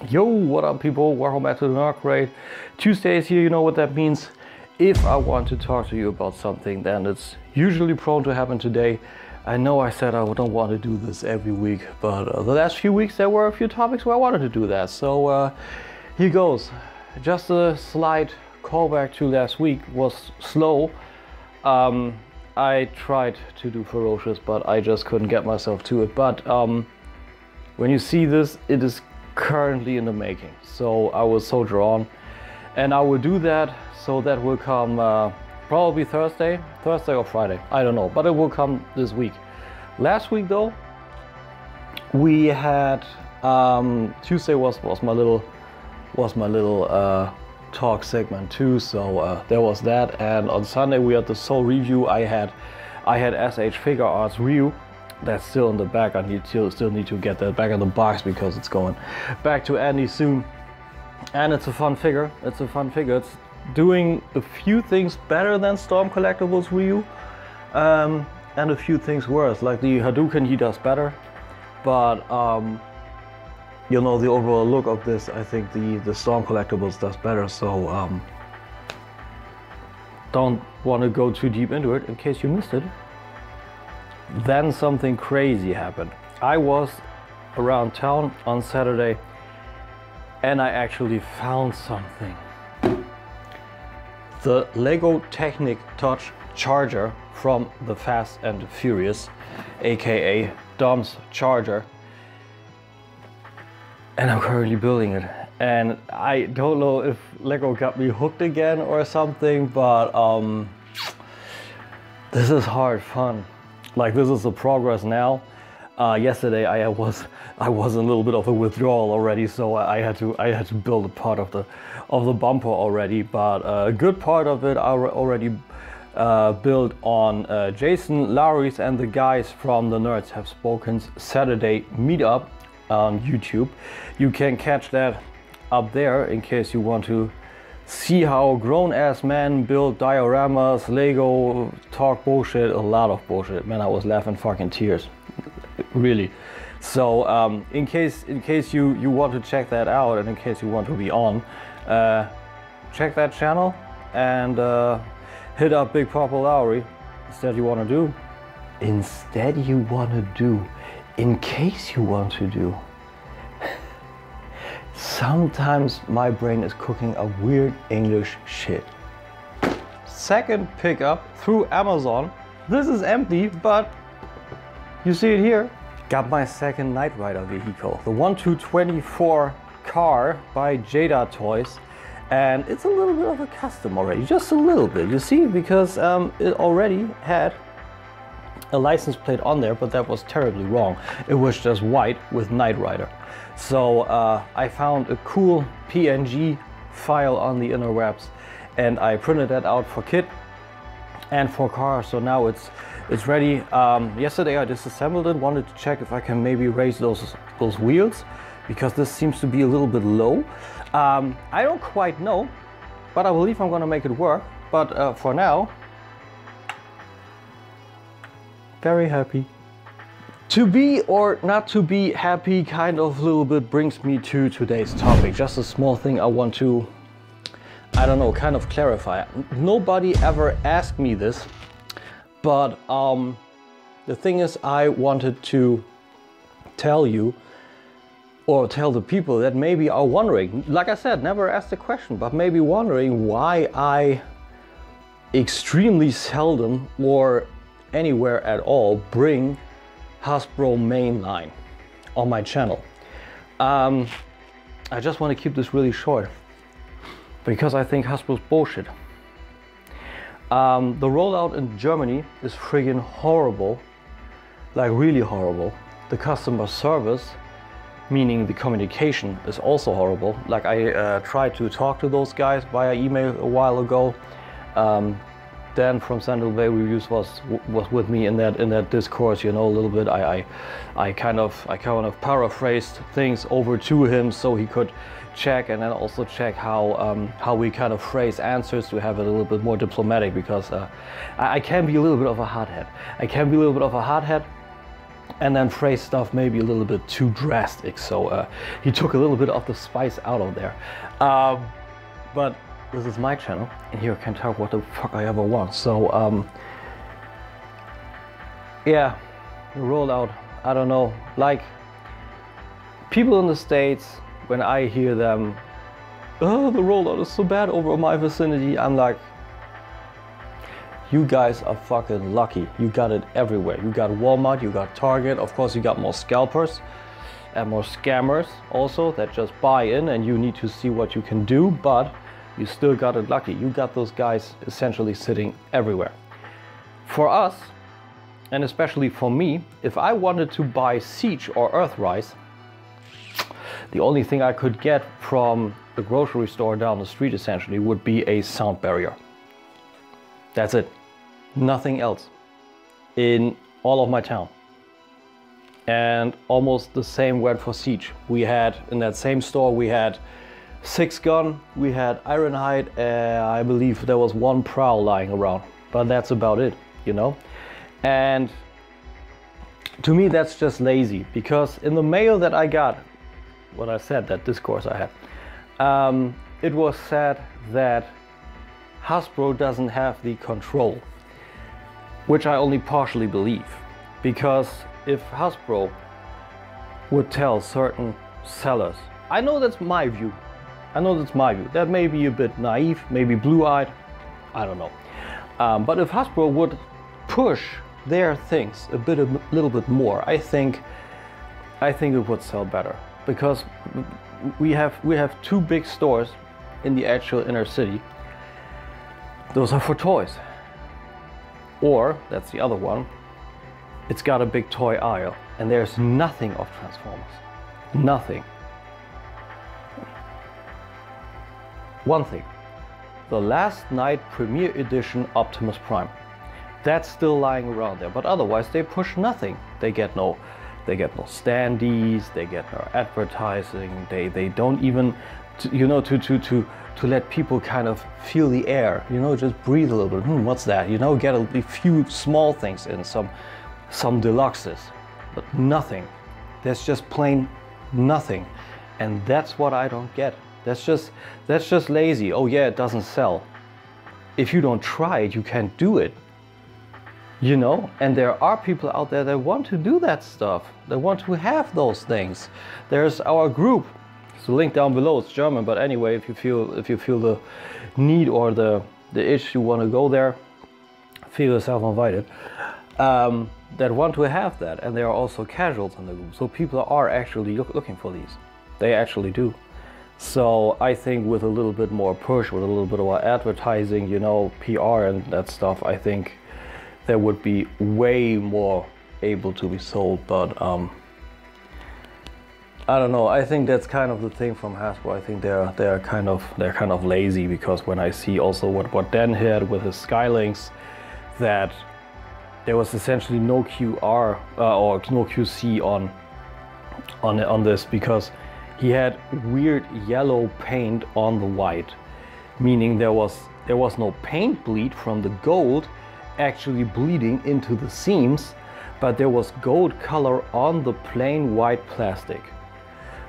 Yo, what up people, welcome back to the crate. Tuesday is here, you know what that means. If I want to talk to you about something, then it's usually prone to happen today. I know I said I don't want to do this every week, but the last few weeks there were a few topics where I wanted to do that. So here goes. Just a slight callback to last week. Was slow. I tried to do ferocious, but I just couldn't get myself to it. But when you see this, it is currently in the making, so I was so drawn, and I will do that. So that will come probably Thursday or Friday, I don't know, but it will come this week. Last week though, we had Tuesday was my little talk segment too, so there was that. And on Sunday we had the Soul review. I had SH Figure Arts review. That's still in the back. I still need to get that back in the box because it's going back to Andy soon. And it's a fun figure. It's doing a few things better than Storm Collectibles Ryu, and a few things worse. Like the Hadouken, he does better, but you know, the overall look of this, I think the Storm Collectibles does better. So don't want to go too deep into it in case you missed it. Then something crazy happened. I was around town on Saturday and I actually found something. The Lego Technik Touch charger from the Fast and Furious, aka Dom's charger. And I'm currently building it. And I don't know if Lego got me hooked again or something, but this is hard fun. Like, this is the progress now. Yesterday I was in a little bit of a withdrawal already, so I had to build a part of the bumper already. But a good part of it I already built on Jason Lowry's and the guys from the Nerds Have Spoken's Saturday meetup on YouTube. You can catch that up there in case you want to see how grown-ass men build dioramas, Lego, talk bullshit, a lot of bullshit. Man, I was laughing fucking tears, really. So in case you want to check that out, and in case you want to be on, check that channel and hit up Big Papa Lowry. Instead you want to do, in case you want to do. Sometimes my brain is cooking a weird English shit. Second pickup through Amazon. This is empty, but you see it here. Got my second Knight Rider vehicle, the 1-24 car by Jada Toys. And it's a little bit of a custom already, just a little bit, you see, because it already had a license plate on there, but that was terribly wrong. It was just white with Knight Rider. So I found a cool PNG file on the interwebs, and I printed that out for kit and for car. So now it's ready. Yesterday I disassembled it, wanted to check if I can maybe raise those wheels, because this seems to be a little bit low. I don't quite know, but I believe I'm gonna make it work. But for now, very happy. To be or not to be happy kind of a little bit brings me to today's topic. Just a small thing I want to, I don't know, kind of clarify. Nobody ever asked me this, but the thing is, I wanted to tell you, or tell the people that maybe are wondering, like I said, never asked the question, but maybe wondering why I extremely seldom or anywhere at all bring Hasbro main line on my channel. I just want to keep this really short because I think Hasbro's bullshit. The rollout in Germany is friggin' horrible, like really horrible. The customer service, meaning the communication, is also horrible. Like, I tried to talk to those guys via email a while ago. Dan from Sandal Bay Reviews was with me in that discourse, you know, a little bit. I kind of paraphrased things over to him so he could check, and then also check how we kind of phrase answers to have it a little bit more diplomatic, because I can be a little bit of a hothead. and then phrase stuff maybe a little bit too drastic. So he took a little bit of the spice out of there. But this is my channel, and here I can talk what the fuck I ever want. So yeah, the rollout, I don't know, like people in the States, when I hear them, oh, the rollout is so bad over my vicinity, I'm like, you guys are fucking lucky. You got it everywhere. You got Walmart, you got Target, of course you got more scalpers and more scammers also that just buy in and you need to see what you can do, but you still got it lucky. You got those guys essentially sitting everywhere. For us, and especially for me, if I wanted to buy Siege or Earthrise, the only thing I could get from the grocery store down the street essentially would be a sound barrier. That's it. Nothing else in all of my town. And almost the same went for Siege. We had, in that same store, we had 6 gun, we had Ironhide, I believe there was 1 prowl lying around. But that's about it, you know? And to me that's just lazy, because in the mail that I got, what I said, that discourse I had, it was said that Hasbro doesn't have the control, which I only partially believe, because if Hasbro would tell certain sellers, I know that's my view, that may be a bit naive, maybe blue-eyed, I don't know, but if Hasbro would push their things a little bit more, I think it would sell better, because we have 2 big stores in the actual inner city. Those are for toys. Or, that's the other one, it's got a big toy aisle and there's nothing of Transformers. Nothing. One thing, the last night premiere edition Optimus Prime. That's still lying around there, but otherwise they push nothing. They get no standees, they get no advertising, they don't even, you know, to let people kind of feel the air, you know, just breathe a little bit. What's that? You know, get a few small things in, some deluxes, but nothing. There's just plain nothing, and that's what I don't get. That's just lazy. Oh yeah, it doesn't sell. If you don't try it, you can't do it. You know, and there are people out there that want to do that stuff. They want to have those things. There's our group. It's a link down below. It's German, but anyway, if you feel the need or the itch, you want to go there, feel yourself invited. That want to have that, and there are also casuals in the group. So people are actually looking for these. They actually do. So I think with a little bit more push, with a little bit more advertising, you know, PR and that stuff, I think there would be way more able to be sold. But I don't know. I think that's kind of the thing from Hasbro. I think they're kind of lazy, because when I see also what Dan had with his Skylinks, that there was essentially no QR or no QC on this, because he had weird yellow paint on the white, meaning there was no paint bleed from the gold actually bleeding into the seams, but there was gold color on the plain white plastic.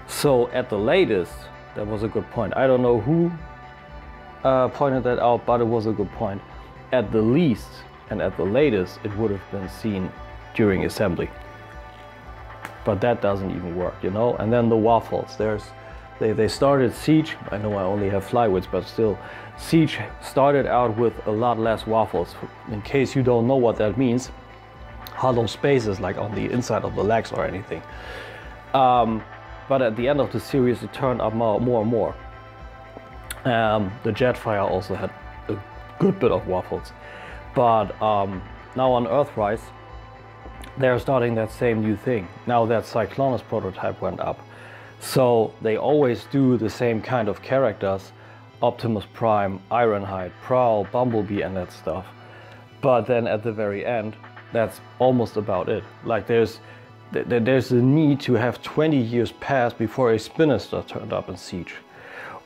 So at the latest, that was a good point. I don't know who pointed that out, but it was a good point. At the least and at the latest, it would have been seen during assembly. But that doesn't even work, you know. And then the waffles, they started Siege, I know I only have flyweights, but still, Siege started out with a lot less waffles. In case you don't know what that means, hollow spaces like on the inside of the legs or anything. But at the end of the series, it turned up more and more. The Jetfire also had a good bit of waffles. But now on Earthrise, they're starting that same new thing. Now that Cyclonus prototype went up. So they always do the same kind of characters. Optimus Prime, Ironhide, Prowl, Bumblebee and that stuff. But then at the very end, that's almost about it. Like there's a need to have 20 years pass before a Spinister turned up in Siege.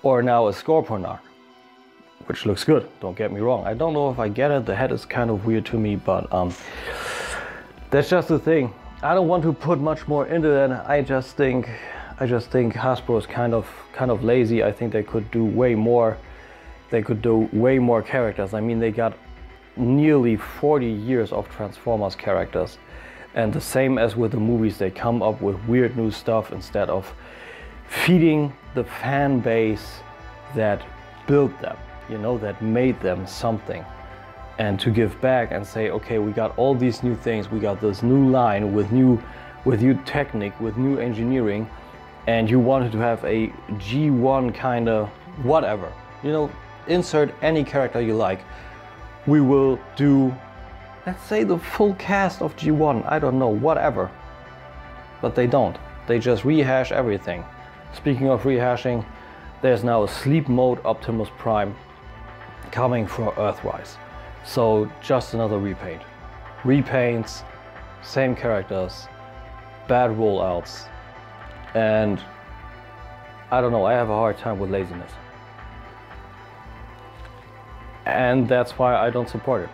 Or now a Scorponok, which looks good, don't get me wrong. I don't know if I get it, the head is kind of weird to me, but that's just the thing. I don't want to put much more into that. I just think Hasbro is kind of lazy. I think they could do way more. They could do way more characters. I mean, they got nearly 40 years of Transformers characters. And the same as with the movies, they come up with weird new stuff instead of feeding the fan base that built them, you know, that made them something. And to give back and say, okay, we got all these new things, we got this new line with new Technik, with new engineering, and you wanted to have a G1 kind of whatever, you know, insert any character you like. We will do, let's say, the full cast of G1, I don't know, whatever. But they don't. They just rehash everything. Speaking of rehashing, there's now a sleep mode Optimus Prime coming for Earthrise. So just another repaint. Repaints, same characters, bad rollouts, and I don't know, I have a hard time with laziness. And that's why I don't support it.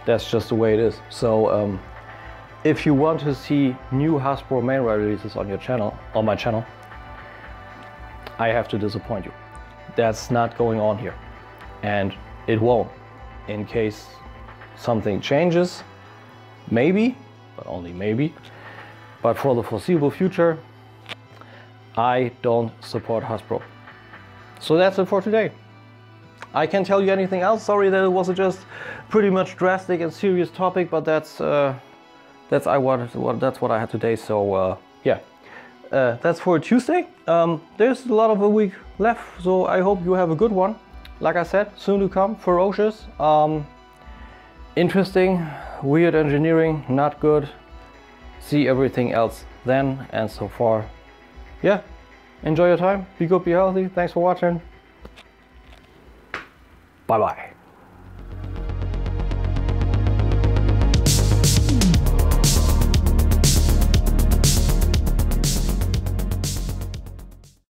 That's just the way it is. So if you want to see new Hasbro mainline releases on your channel, on my channel, I have to disappoint you. That's not going on here. And it won't. In case something changes, maybe, but only maybe. But for the foreseeable future, I don't support Hasbro. So that's it for today. I can't tell you anything else. Sorry that it was just pretty much drastic and serious topic, but that's what I had today. So yeah, that's for Tuesday. There's a lot of a week left, so I hope you have a good one. Like I said, soon to come, ferocious, interesting, weird engineering, not good. See everything else then, and so far, yeah. Enjoy your time, be good, be healthy. Thanks for watching. Bye bye.